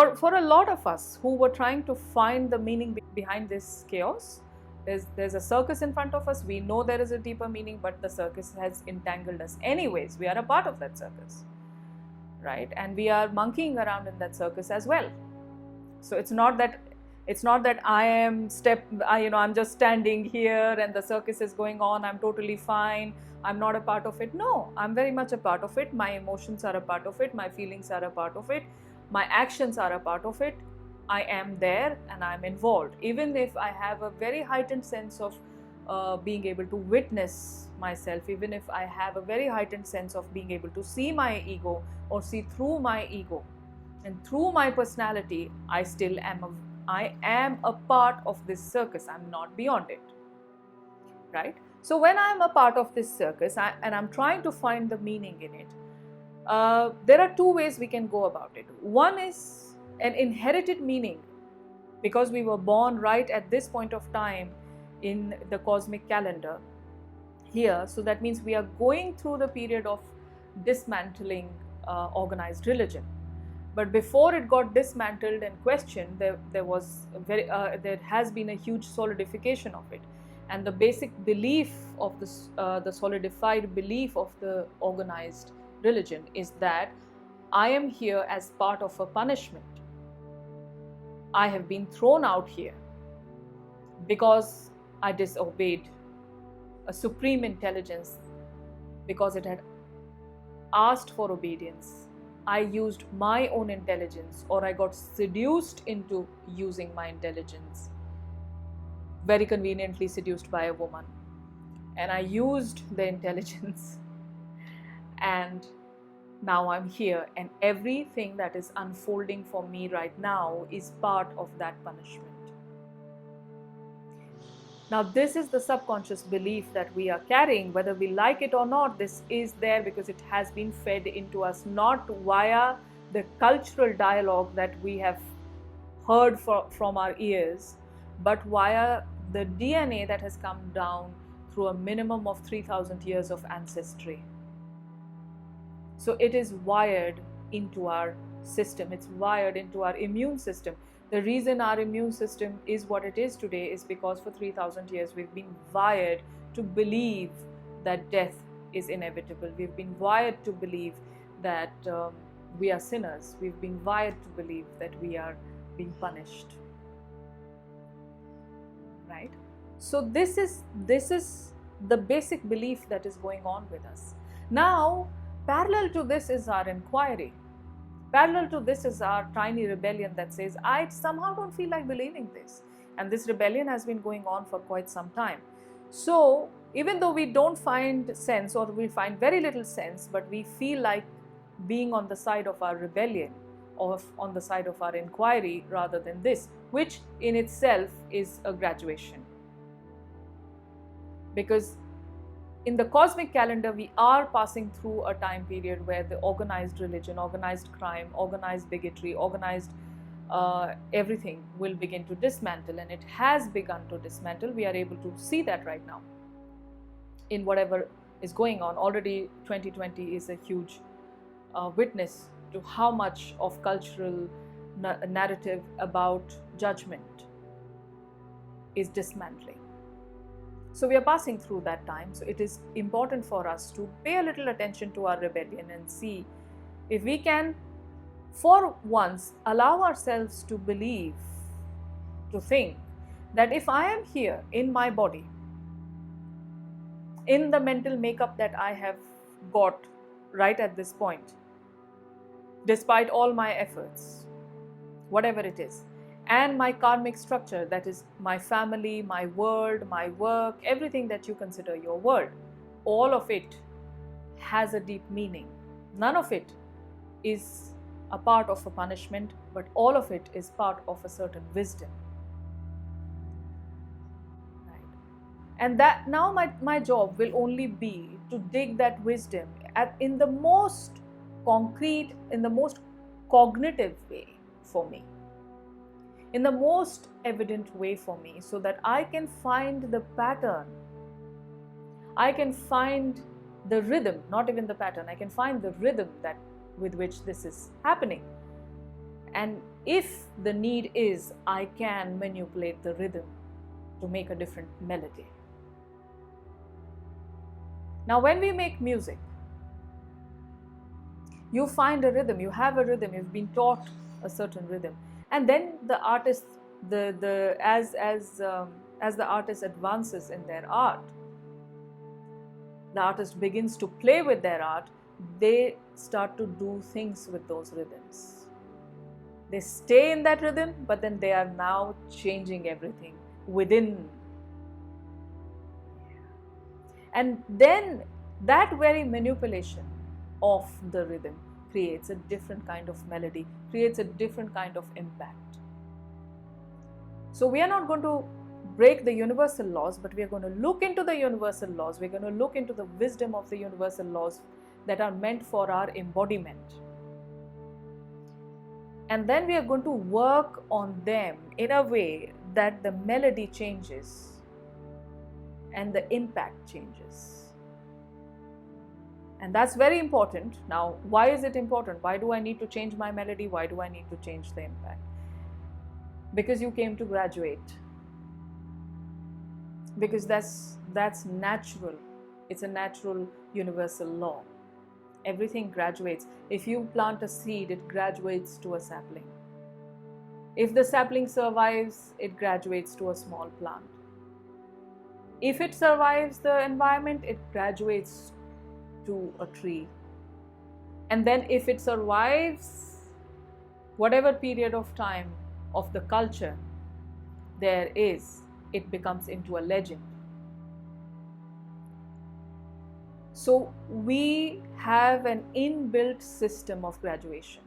for a lot of us who were trying to find the meaning behind this chaos, there's a circus in front of us. We know there is a deeper meaning, but the circus has entangled us. Anyways, we are a part of that circus, right? And we are monkeying around in that circus as well. So it's not that I'm just standing here and the circus is going on, I'm totally fine, I'm not a part of it. No, I'm very much a part of it. My emotions are a part of it, my feelings are a part of it, my actions are a part of it. I am there and I'm involved, even if I have a very heightened sense of being able to witness myself, even if I have a very heightened sense of being able to see my ego or see through my ego and through my personality. I am a part of this circus. I'm not beyond it, right? So when I'm a part of this circus and I'm trying to find the meaning in it, there are two ways we can go about it. One is an inherited meaning, because we were born right at this point of time in the cosmic calendar here. So that means we are going through the period of dismantling organized religion. But before it got dismantled and questioned, there has been a huge solidification of it. And the basic belief of the solidified belief of the organized religion is that I am here as part of a punishment. I have been thrown out here because I disobeyed a supreme intelligence, because it had asked for obedience. I used my own intelligence, or I got seduced into using my intelligence, very conveniently seduced by a woman. And I used the intelligence, and now I'm here, and everything that is unfolding for me right now is part of that punishment. Now, this is the subconscious belief that we are carrying, whether we like it or not. This is there because it has been fed into us, not via the cultural dialogue that we have heard from our ears, but via the DNA that has come down through a minimum of 3,000 years of ancestry. So it is wired into our system, it's wired into our immune system. The reason our immune system is what it is today is because for 3,000 years we've been wired to believe that death is inevitable. We've been wired to believe that we are sinners. We've been wired to believe that we are being punished. Right? So this is the basic belief that is going on with us. Now, parallel to this is our inquiry. Parallel to this is our tiny rebellion that says, I somehow don't feel like believing this. And this rebellion has been going on for quite some time. So even though we don't find sense, or we find very little sense, but we feel like being on the side of our rebellion, or on the side of our inquiry rather than this, which in itself is a graduation. Because in the cosmic calendar, we are passing through a time period where the organized religion, organized crime, organized bigotry, organized everything will begin to dismantle, and it has begun to dismantle. We are able to see that right now in whatever is going on. Already 2020 is a huge witness to how much of cultural narrative about judgment is dismantling. So we are passing through that time. So it is important for us to pay a little attention to our rebellion and see if we can, for once, allow ourselves to believe, to think that if I am here in my body, in the mental makeup that I have got right at this point, despite all my efforts, whatever it is, and my karmic structure, that is my family, my world, my work, everything that you consider your world, all of it has a deep meaning. None of it is a part of a punishment, but all of it is part of a certain wisdom. Right? And that now my job will only be to dig that wisdom in the most concrete, in the most cognitive way for me, in the most evident way for me, so that I can find the pattern. I can find the rhythm, not even the pattern. I can find the rhythm with which this is happening. And If the need is, I can manipulate the rhythm to make a different melody. Now, when we make music, you find a rhythm, you have a rhythm, you've been taught a certain rhythm, and then the artist, as the artist advances in their art, the artist begins to play with their art, they start to do things with those rhythms. They stay in that rhythm, but then they are now changing everything within. And then that very manipulation of the rhythm creates a different kind of melody, creates a different kind of impact. So we are not going to break the universal laws, but we are going to look into the universal laws. We're going to look into the wisdom of the universal laws that are meant for our embodiment. And then we are going to work on them in a way that the melody changes and the impact changes. And that's very important. Now, why is it important? Why do I need to change my melody? Why do I need to change the impact? Because you came to graduate. Because that's natural. It's a natural universal law. Everything graduates. If you plant a seed, it graduates to a sapling. If the sapling survives, it graduates to a small plant. If it survives the environment, it graduates to a tree. And then if it survives whatever period of time of the culture there is, it becomes into a legend. So we have an inbuilt system of graduation.